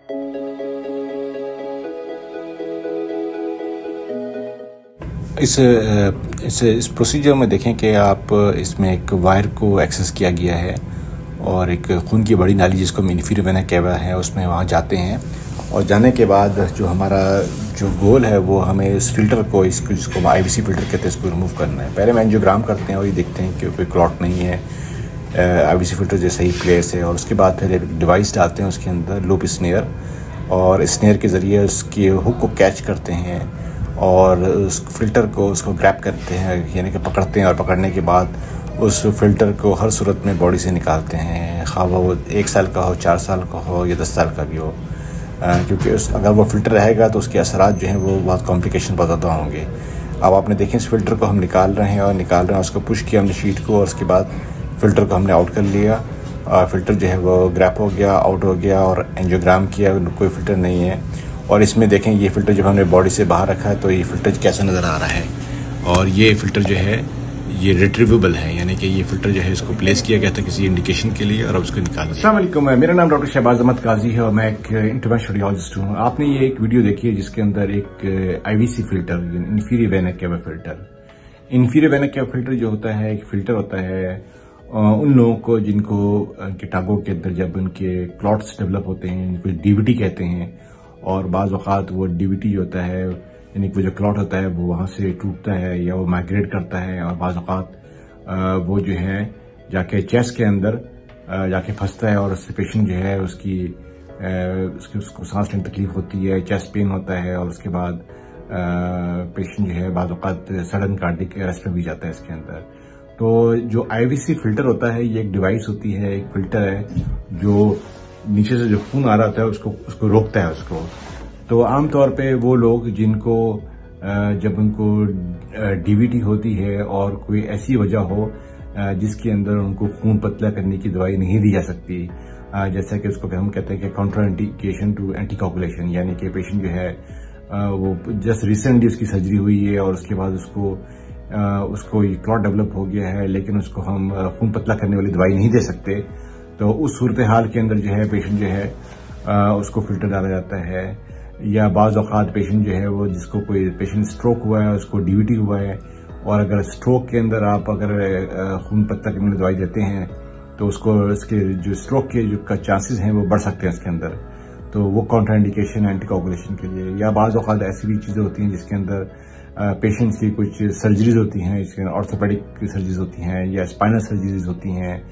इस प्रोसीजर में देखें कि आप इसमें एक वायर को एक्सेस किया गया है और एक खून की बड़ी नाली जिसको हम इंफीरियर वेना कैवा है उसमें वहाँ जाते हैं। और जाने के बाद जो हमारा जो गोल है वो हमें इस फिल्टर को जिसको IVC फिल्टर कहते हैं इसको रिमूव करना है। पहले हम एंजियोग्राम करते हैं और ये देखते हैं कि कोई क्लॉट नहीं है, IVC फिल्टर जैसा ही प्लेस है। और उसके बाद फिर एक डिवाइस डालते हैं उसके अंदर, लूप स्नेयर, और स्नेयर के ज़रिए उसकी हुक को कैच करते हैं और उस फिल्टर को उसको ग्रैब करते हैं, यानी कि पकड़ते हैं। और पकड़ने के बाद उस फिल्टर को हर सूरत में बॉडी से निकालते हैं, खा वो 1 साल का हो, 4 साल का हो या 10 साल का भी हो, क्योंकि अगर वो फ़िल्टर रहेगा तो उसके असरात जो हैं वो बहुत कॉम्प्लिकेशन बहुत ज़्यादा होंगे। अब आपने देखें इस फ़िल्टर को हम निकाल रहे हैं उसको पुश किया हमने शीट को, और उसके बाद फ़िल्टर को हमने आउट कर लिया। फ़िल्टर जो है वो ग्रैप हो गया, आउट हो गया, और एंजियोग्राम किया, कोई फ़िल्टर नहीं है। और इसमें देखें ये फ़िल्टर जब हमने बॉडी से बाहर रखा है तो ये फ़िल्टर कैसा नज़र आ रहा है। और ये फ़िल्टर जो है ये रिट्रीवेबल है, यानी कि ये फ़िल्टर जो है इसको प्लेस किया गया था किसी इंडिकेशन के लिए और अब उसको निकाल दिया। अस्सलाम वालेकुम, मेरा नाम डॉक्टर शहबाज अहमद काजी है और मैं एक इंटरवेंशनल रेडियोलॉजिस्ट हूँ। आपने ये एक वीडियो देखी है जिसके अंदर एक IVC filter, inferior vena cava filter, inferior vena cava filter जो होता है एक फ़िल्टर होता है उन लोगों को जिनको उनके टांगों के अंदर जब उनके क्लॉट्स डेवलप होते हैं, जिनको DVT कहते हैं, और बाज़ औक़ात वो DVT जो होता है यानी कि जो क्लॉट होता है वो वहाँ से टूटता है या वो माइग्रेट करता है, और बाज़ औक़ात वो जो है जाके चेस्ट के अंदर जाके फंसता है और उससे पेशेंट जो है उसको सांस लेने तकलीफ होती है, चेस्ट पेन होता है, और उसके बाद पेशेंट जो है बाज़ औक़ात सडन कार्डियक अरेस्ट में भी जाता है इसके अंदर। तो जो IVC फिल्टर होता है ये एक डिवाइस होती है, एक फिल्टर है जो नीचे से जो खून आ रहा होता है उसको रोकता है उसको। तो आमतौर पे वो लोग जिनको जब उनको DVT होती है और कोई ऐसी वजह हो जिसके अंदर उनको खून पतला करने की दवाई नहीं दी जा सकती, जैसा कि उसको हम कहते हैं कि काउंटर इंडिकेशन टू एंटीकोगुलेशन, यानी कि पेशेंट जो है वो जस्ट रिसेंटली उसकी सर्जरी हुई है और उसके बाद उसको ये क्लॉट डेवलप हो गया है, लेकिन उसको हम खून पतला करने वाली दवाई नहीं दे सकते। तो उस सूरत हाल के अंदर जो है पेशेंट जो है उसको फिल्टर डाला जाता है। या बाज़ औक़ात पेशेंट जो है वो जिसको कोई पेशेंट स्ट्रोक हुआ है, उसको DVT हुआ है, और अगर स्ट्रोक के अंदर आप अगर खून पतला करने वाली दवाई देते हैं तो उसके जो स्ट्रोक के जो चांसेस हैं वो बढ़ सकते हैं इसके अंदर। तो वो काउंटर इंडिकेशन एंटीकोगुलेशन के लिए। या बाज़ औक़ात ऐसी भी चीज़ें होती हैं जिसके अंदर पेशेंट्स की कुछ सर्जरीज होती हैं, इसके ऑर्थोपेडिक सर्जरीज होती हैं या स्पाइनल सर्जरीज होती हैं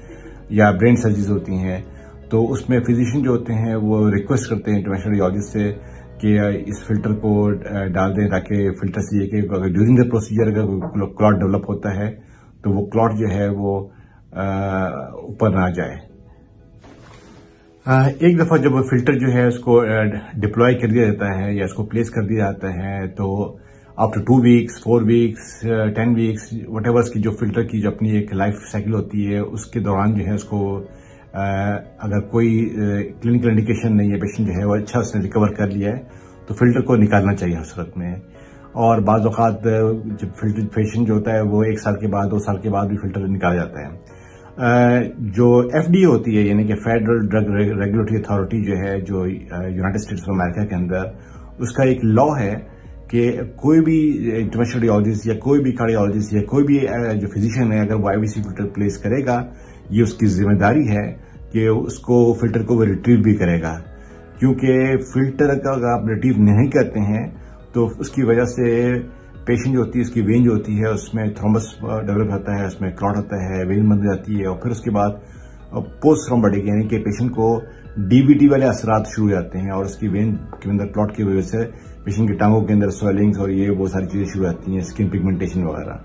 या ब्रेन सर्जरीज होती हैं। तो उसमें फिजिशियन जो होते हैं वो रिक्वेस्ट करते हैं इंटरवेंशनल रेडियोलॉजिस्ट से कि इस फिल्टर को डाल दें, ताकि फिल्टर से ये कि अगर ड्यूरिंग द प्रोसीजर अगर क्लॉट डेवलप होता है तो वो क्लॉट जो है वो ऊपर ना जाए। एक दफ़ा जब फिल्टर जो है उसको डिप्लॉय कर दिया जाता है या उसको प्लेस कर दिया जाता है तो after 2 weeks, 4 weeks, 10 weeks, what ever की जो फिल्टर की जो अपनी एक लाइफ साइकिल होती है उसके दौरान जो है उसको अगर कोई क्लिनिकल इंडिकेशन नहीं है, पेशेंट जो है वो अच्छा उसने रिकवर कर लिया है तो फिल्टर को निकालना चाहिए हर सूरत में। और बाज़ औक़ात जब फिल्टर पेशेंट जो होता है वो 1 साल के बाद, 2 साल के बाद भी फिल्टर निकाला जाता है। जो FDA होती है, यानी कि फेडरल ड्रग रेगुलेटरी अथॉरिटी जो है, जो यूनाइटेड स्टेट्स ऑफ अमेरिका के अंदर, उसका एक लॉ है कि कोई भी इंटरवेंशनल रेडियोलॉजिस्ट या कोई भी कार्डियोलॉजिस्ट या कोई भी जो फिजिशियन है अगर वो IVC फिल्टर प्लेस करेगा, ये उसकी जिम्मेदारी है कि उसको फिल्टर को वो रिट्रीव भी करेगा, क्योंकि फिल्टर का अगर आप रिट्रीव नहीं करते हैं तो उसकी वजह से पेशेंट जो होती है उसकी वेन जो होती है उसमें थ्रोम्बस डेवलप होता है, उसमें क्लॉट होता है, वेन बन जाती है, और फिर उसके बाद पोस्ट थ्रोम्बोटिक यानी कि पेशेंट को DVT वाले असरात शुरू हो जाते हैं और उसकी वेन के अंदर क्लॉट की वजह से पेशेंट की टांगों के अंदर स्वेलिंग्स और ये वो सारी चीजें शुरू होती हैं, स्किन पिगमेंटेशन वगैरह।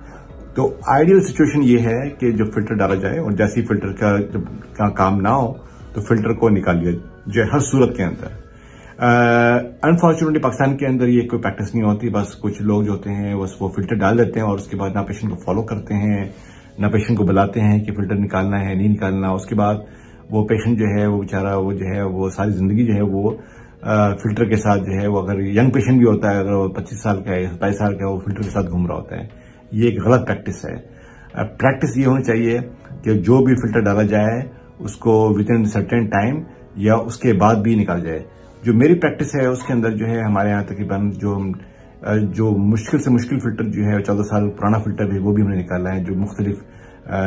तो आइडियल सिचुएशन ये है कि जो फिल्टर डाला जाए और जैसे ही फिल्टर का काम ना हो तो फिल्टर को निकाल लिया जाए हर सूरत के अंदर। अनफॉर्चुनेटली पाकिस्तान के अंदर ये कोई प्रैक्टिस नहीं होती, बस कुछ लोग जो होते हैं बस वो फिल्टर डाल देते हैं और उसके बाद ना पेशेंट को फॉलो करते हैं, ना पेशेंट को बुलाते हैं कि फिल्टर निकालना है नहीं निकालना। उसके बाद वो पेशेंट जो है वो बेचारा वो जो है वो सारी जिंदगी जो है वो फिल्टर के साथ जो है वो, अगर यंग पेशेंट भी होता है, अगर वो 25 साल का है, 27 साल का है, वो फिल्टर के साथ घूम रहा होता है। ये एक गलत प्रैक्टिस है। प्रैक्टिस ये होनी चाहिए कि जो भी फिल्टर डाला जाए उसको विद इन सर्टेन टाइम या उसके बाद भी निकाल जाए। जो मेरी प्रैक्टिस है उसके अंदर जो है हमारे यहाँ तकरीबन जो मुश्किल से मुश्किल फिल्टर जो है 14 साल पुराना फिल्टर है वो भी हमने निकाला है, जो मुख्तलिफ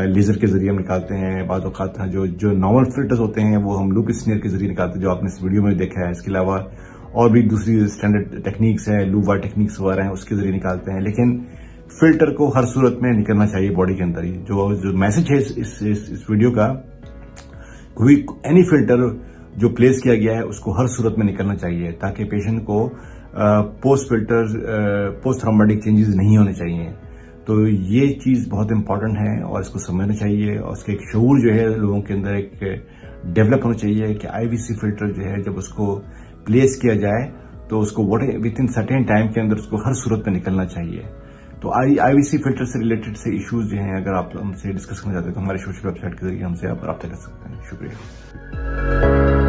लेजर के जरिए हम निकालते हैं। बाज़ औक़ात जो नॉर्मल फिल्टर्स होते हैं वो हम लूप स्नेयर के जरिए निकालते हैं, जो आपने इस वीडियो में देखा है। इसके अलावा और भी दूसरी स्टैंडर्ड टेक्निक्स है, लूप वायर टेक्निक्स वगैरह हैं, उसके जरिए निकालते हैं। लेकिन फिल्टर को हर सूरत में निकलना चाहिए बॉडी के अंदर ही। जो मैसेज है इस वीडियो का, कोई एनी फिल्टर जो प्लेस किया गया है उसको हर सूरत में निकलना चाहिए, ताकि पेशेंट को पोस्ट थ्रोम्बोटिक चेंजेस नहीं होने चाहिए। तो ये चीज बहुत इंपॉर्टेंट है और इसको समझना चाहिए, और उसके एक शऊर जो है लोगों के अंदर एक डेवलप होना चाहिए कि आईवीसी फिल्टर जो है जब उसको प्लेस किया जाए तो उसको विद इन सर्टेन टाइम के अंदर उसको हर सूरत में निकलना चाहिए। तो आईवीसी फिल्टर से रिलेटेड से इश्यूज जो हैं, अगर आप हमसे डिस्कस करना चाहते हैं तो हमारे सोशल वेबसाइट के जरिए हमसे आप रब्ता कर सकते हैं। शुक्रिया।